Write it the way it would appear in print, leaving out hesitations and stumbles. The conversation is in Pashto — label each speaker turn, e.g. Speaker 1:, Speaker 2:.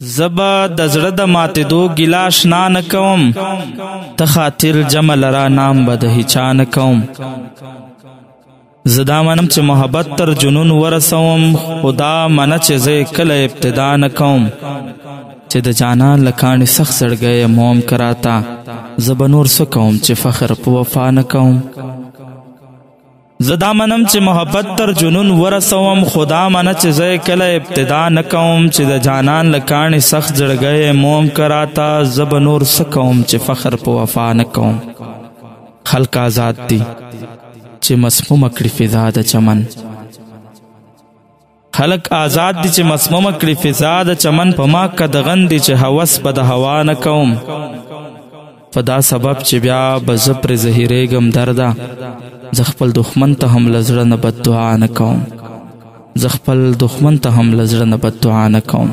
Speaker 1: زبا د زړه د ماتېدو ګیله اشنا نه کوم، ته خاطر جمع لرا نام به د هیچا نه کوم. زه دا منم چې محبت تر جنون ورسوم، خو دا منه چې زه یې کله ابتدا نه کوم. چې د جانان له کاڼي سخت زړګی یم هم که راته، زه به نور څه کوم چې فخر په وفا نه کوم. زه دا منم چې محبت تر جنون ورسوم، خدا منه چې زه کله ابتدا نه کوم. چې د جانان له کاڼي سخت زړګی موم کراته، زه به نور څه کوم چې فخر په وفا نه کوم. خلق آزاد دي چې مسمومه کړي فضا د چمن، خلق آزاد دي چې مسمومه کړي فضا د چمن. په ما قدغن دي چې هوس به د هوا نه کوم. په دا سبب چې بیا به زه پرې زهیرېږم درده، زه خپل دښمن ته هم له زړه نه بد دعا نه کوم. زه خپل دښمن ته هم له زړه نه بد دعا نه کوم.